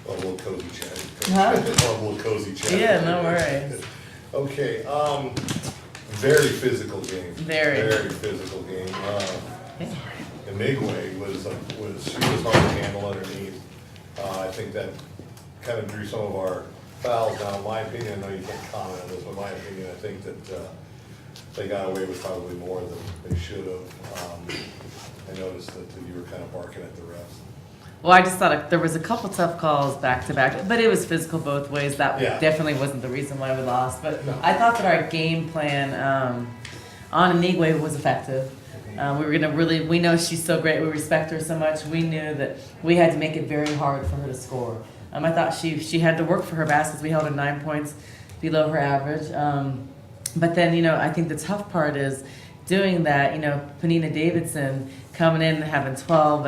A little cozy chat. Huh? A little cozy chat. Yeah, no worries. Okay, very physical game. Very. Very physical game. Inigwe she was hard to handle underneath. I think that kind of drew some of our fouls. Now, in my opinion, I know you can't comment on this, but in my opinion, I think that they got away with probably more than they should have. I noticed that you were kind of barking at the refs. Well, I just thought there was a couple tough calls back to back, but it was physical both ways. That Yeah. definitely wasn't the reason why we lost. But No. I thought that our game plan on Inigwe was effective. We were gonna we know she's so great. We respect her so much. We knew that we had to make it very hard for her to score. I thought she had to work for her baskets. We held her 9 points below her average. But then, I think the tough part is doing that. Panina Davidson coming in and having 12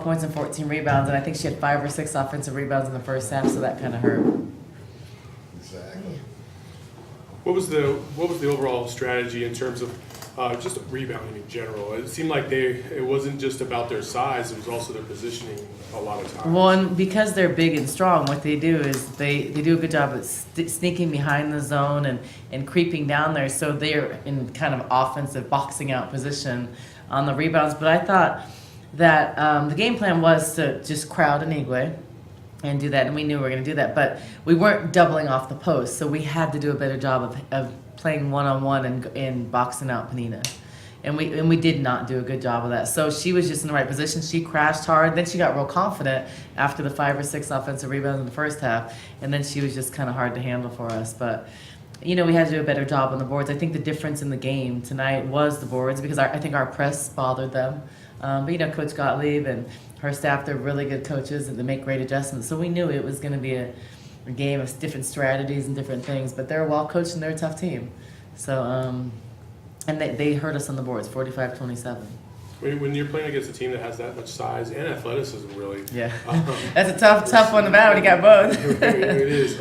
points and 14 rebounds, and I think she had 5 or 6 offensive rebounds in the first half, so that kind of hurt. Exactly. What was the overall strategy in terms of just rebounding in general? It seemed like it wasn't just about their size; it was also their positioning a lot of times. Well, and because they're big and strong, what they do is they do a good job at sneaking behind the zone and creeping down there, so they're in kind of offensive boxing out position on the rebounds. But I thought that the game plan was to just crowd Inigwe and do that, and we knew we were going to do that, but we weren't doubling off the post, so we had to do a better job of playing one-on-one and boxing out Panina. And we did not do a good job of that. So she was just in the right position. She crashed hard. Then she got real confident after the 5 or 6 offensive rebounds in the first half, and then she was just kind of hard to handle for us. But we had to do a better job on the boards. I think the difference in the game tonight was the boards, because I think our press bothered them. But Coach Gottlieb and her staff, they're really good coaches and they make great adjustments. So we knew it was going to be a game of different strategies and different things. But they're well coached and they're a tough team. So and they hurt us on the boards, 45-27. When you're playing against a team that has that much size and athleticism, really. Yeah, that's a tough one to battle when you got both. It is.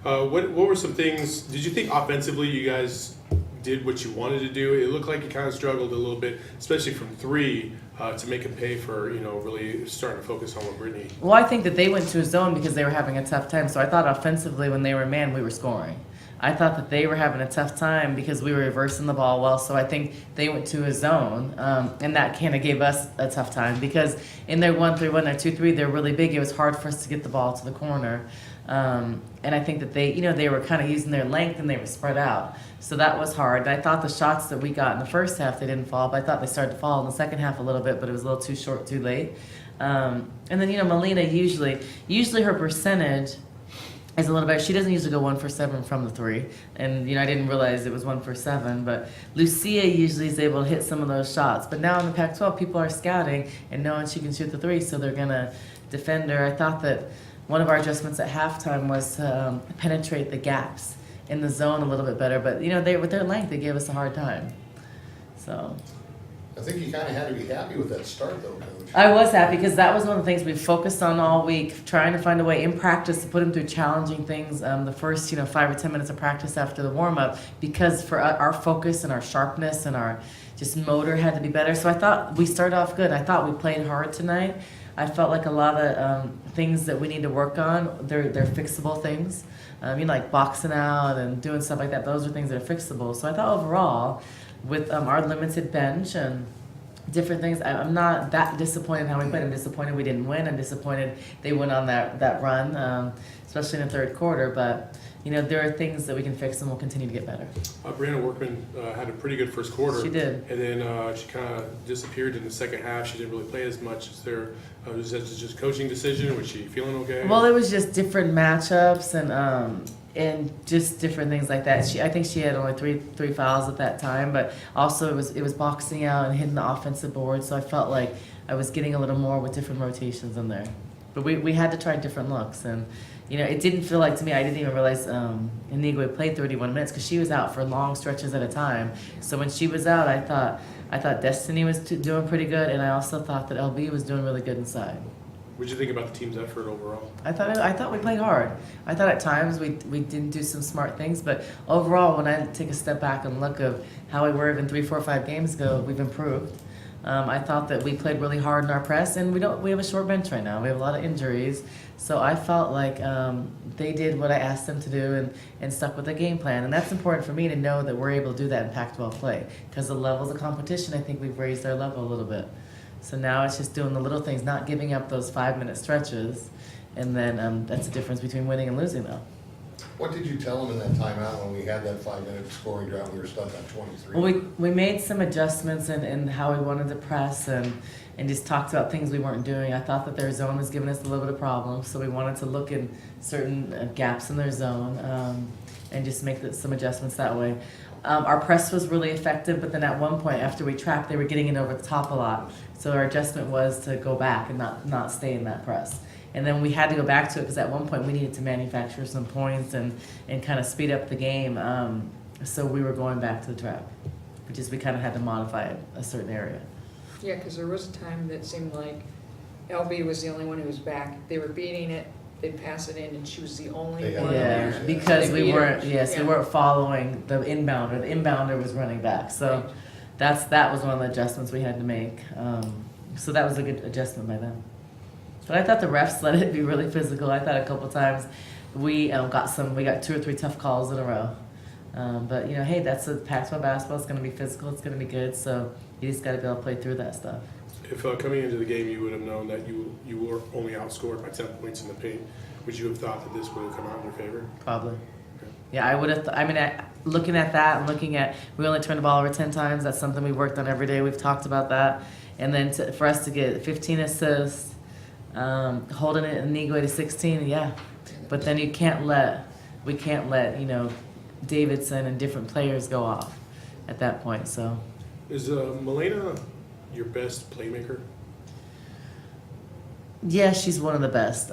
What were some things? Did you think offensively you guys did what you wanted to do? It looked like you kind of struggled a little bit, especially from 3, to make it pay for really starting to focus on what Brittany. Well, I think that they went to a zone because they were having a tough time. So I thought offensively when they were man, we were scoring. I thought that they were having a tough time because we were reversing the ball well. So I think they went to a zone, and that kind of gave us a tough time because in their 1-3-1, their 2-3, they're really big. It was hard for us to get the ball to the corner. And I think that they were kind of using their length and they were spread out. So that was hard. And I thought the shots that we got in the first half, they didn't fall, but I thought they started to fall in the second half a little bit, but it was a little too short, too late. And then, Melina usually her percentage is a little better. She doesn't usually go 1 for 7 from the 3. And, I didn't realize it was 1 for 7, but Lucia usually is able to hit some of those shots. But now in the Pac-12, people are scouting and knowing she can shoot the 3, so they're going to defend her. I thought that one of our adjustments at halftime was to penetrate the gaps in the zone a little bit better. But, with their length, they gave us a hard time. So I think you kind of had to be happy with that start, though, Coach. I was happy because that was one of the things we focused on all week, trying to find a way in practice to put them through challenging things. The first, 5 or 10 minutes of practice after the warm-up, because for our focus and our sharpness and our just motor had to be better. So I thought we started off good. I thought we played hard tonight. I felt like a lot of things that we need to work on, they're fixable things. Like boxing out and doing stuff like that, those are things that are fixable. So I thought overall, with our limited bench and different things, I'm not that disappointed how we played. I'm disappointed we didn't win. I'm disappointed they went on that run, especially in the third quarter. But, there are things that we can fix and we'll continue to get better. Brianna Workman had a pretty good first quarter. She did. And then she kind of disappeared in the second half. She didn't really play as much. Was that just coaching decision? Was she feeling okay? Well, it was just different matchups and just different things like that. I think she had only three fouls at that time, but also it was boxing out and hitting the offensive board. So I felt like I was getting a little more with different rotations in there. But we had to try different looks, and it didn't feel like to me. I didn't even realize Inigwe played 31 minutes because she was out for long stretches at a time. So when she was out, I thought Destiny was doing pretty good, and I also thought that LB was doing really good inside. What did you think about the team's effort overall? I thought we played hard. I thought at times we didn't do some smart things, but overall, when I take a step back and look of how we were even 3, 4, 5 games ago, we've improved. I thought that we played really hard in our press, and we have a short bench right now. We have a lot of injuries, so I felt like they did what I asked them to do and stuck with the game plan. And that's important for me to know that we're able to do that in Pac-12 play, because the levels of competition, I think we've raised our level a little bit. So now it's just doing the little things, not giving up those 5-minute stretches, and then that's the difference between winning and losing, though. What did you tell them in that timeout when we had that 5-minute scoring drought, we were stuck on 23? Well, we made some adjustments in how we wanted to press and just talked about things we weren't doing. I thought that their zone was giving us a little bit of problems, so we wanted to look in certain gaps in their zone and just make some adjustments that way. Our press was really effective, but then at one point after we trapped, they were getting it over the top a lot. So our adjustment was to go back and not stay in that press. And then we had to go back to it because at one point we needed to manufacture some points and kind of speed up the game. So we were going back to the trap, which is we kind of had to modify a certain area. Yeah, because there was a time that seemed like LB was the only one who was back. They were beating it, they'd pass it in, and she was the only They had one. Yeah, Yeah, because we They beat weren't, her. yes, we Yeah. weren't following the inbounder. The inbounder was running back. So Right. that was one of the adjustments we had to make. So that was a good adjustment by them. But I thought the refs let it be really physical. I thought a couple times we got 2 or 3 tough calls in a row. But hey, that's a Pac-12 basketball. It's going to be physical. It's going to be good. So you just got to be able to play through that stuff. If coming into the game you would have known that you were only outscored by 10 points in the paint, would you have thought that this would have come out in your favor? Probably. Yeah, I would have. Looking at that and looking at, we only turned the ball over 10 times. That's something we worked on every day. We've talked about that. And then for us to get 15 assists, holding it in Nigwe to 16, yeah. But then we can't let Davidson and different players go off at that point. So Is Milena your best playmaker? yeah, she's one of the best.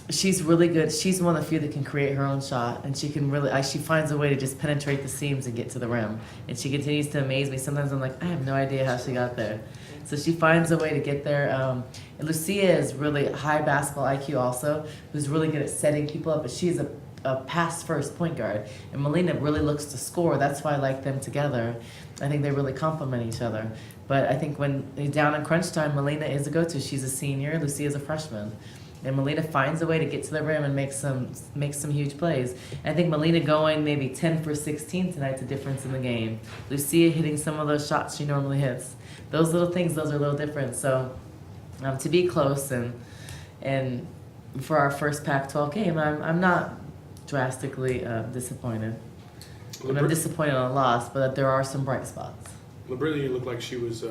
She's really good. She's one of the few that can create her own shot, and she can really. She finds a way to just penetrate the seams and get to the rim. And she continues to amaze me. Sometimes I'm like, I have no idea how she got there. So she finds a way to get there. And Lucia is really high basketball IQ also, who's really good at setting people up. But she's a pass-first point guard, and Melina really looks to score. That's why I like them together. I think they really complement each other. But I think when they're down in crunch time, Melina is a go-to. She's a senior. Lucia is a freshman. And Melina finds a way to get to the rim and make some huge plays. And I think Melina going maybe 10 for 16 tonight's a difference in the game. Lucia hitting some of those shots she normally hits. Those little things, those are a little different. So to be close and for our first Pac-12 game, I'm not drastically disappointed. I'm disappointed on a loss, but there are some bright spots. Liberty looked like she was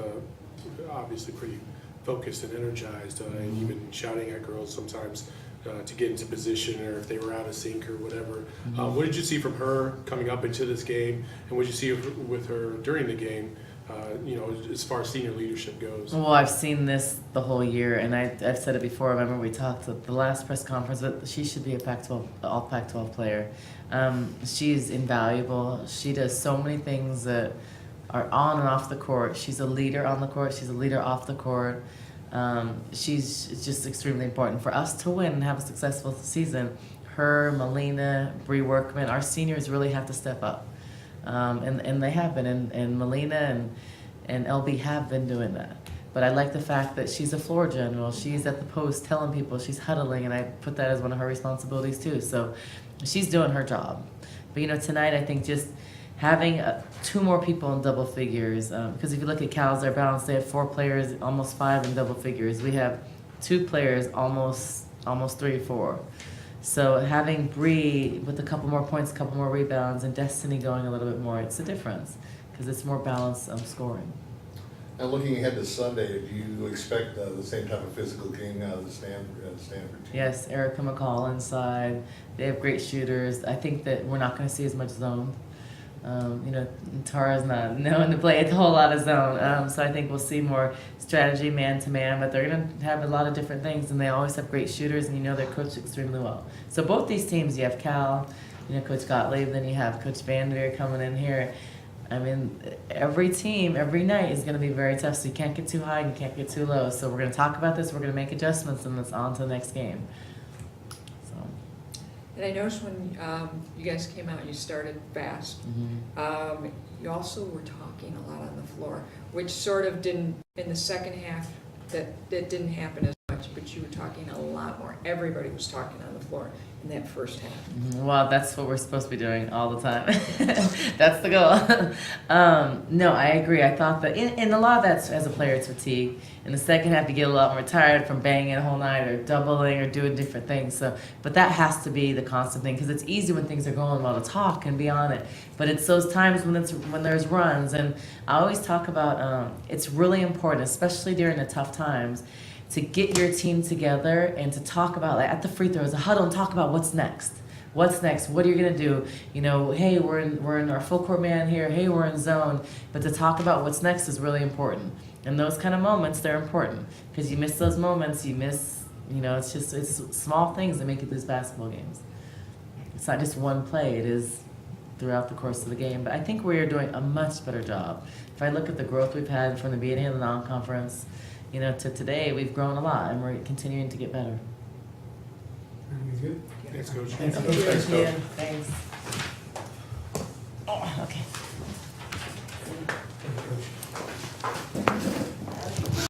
obviously pretty focused and energized, and even shouting at girls sometimes to get into position, or if they were out of sync or whatever. What did you see from her coming up into this game, and what did you see with her during the game, as far as senior leadership goes? Well, I've seen this the whole year, and I've said it before. I remember we talked at the last press conference, but she should be a Pac-12, all Pac-12 player. She's invaluable. She does so many things that are on and off the court. She's a leader on the court. She's a leader off the court. She's just extremely important for us to win and have a successful season. Her, Melina, Bree Workman, our seniors really have to step up, and they have been. And Melina and LB have been doing that. But I like the fact that she's a floor general. She's at the post telling people, she's huddling, and I put that as one of her responsibilities too. So she's doing her job. But tonight I think just having 2 more people in double figures, because if you look at Cal's, they're balanced. They have 4 players, almost 5 in double figures. We have 2 players, almost 3 or 4. So having Bree with a couple more points, a couple more rebounds, and Destiny going a little bit more, it's a difference because it's more balanced scoring. And looking ahead to Sunday, do you expect the same type of physical game out of the Stanford team? Yes, Erica McCall inside. They have great shooters. I think that we're not going to see as much zone. Tara's not known to play a whole lot of zone. So I think we'll see more strategy man-to-man, but they're going to have a lot of different things, and they always have great shooters, and they're coached extremely well. So both these teams, you have Cal, Coach Gottlieb, then you have Coach Vanderveer coming in here. I mean, every team, every night is going to be very tough, so you can't get too high and you can't get too low. So we're going to talk about this, we're going to make adjustments, and it's on to the next game. So. And I noticed when you guys came out, you started fast. Mm-hmm. You also were talking a lot on the floor. which sort of didn't, in the second half, that didn't happen as much, but you were talking a lot more. Everybody was talking on the floor in that first half. Well, that's what we're supposed to be doing all the time. That's the goal. No, I agree. I thought that, and a lot of that's as a player, it's fatigue. In the second half, you get a lot more tired from banging a whole night or doubling or doing different things. So, but that has to be the constant thing because it's easy when things are going well to talk and be on it. But it's those times when there's runs, and I always talk about it's really important, especially during the tough times, to get your team together and to talk about, like at the free throws, a huddle, and talk about what's next. What's next? What are you gonna do? You know, hey, we're in our full court man here. Hey, we're in zone. But to talk about what's next is really important. And those kind of moments, they're important because you miss those moments. You miss, you know, it's small things that make you lose basketball games. It's not just one play. It is throughout the course of the game. But I think we are doing a much better job. If I look at the growth we've had from the beginning of the non-conference, you know, to today, we've grown a lot, and we're continuing to get better. Everything's good? Thanks, Coach. Thanks. Thanks, Coach. Thanks. Oh, okay.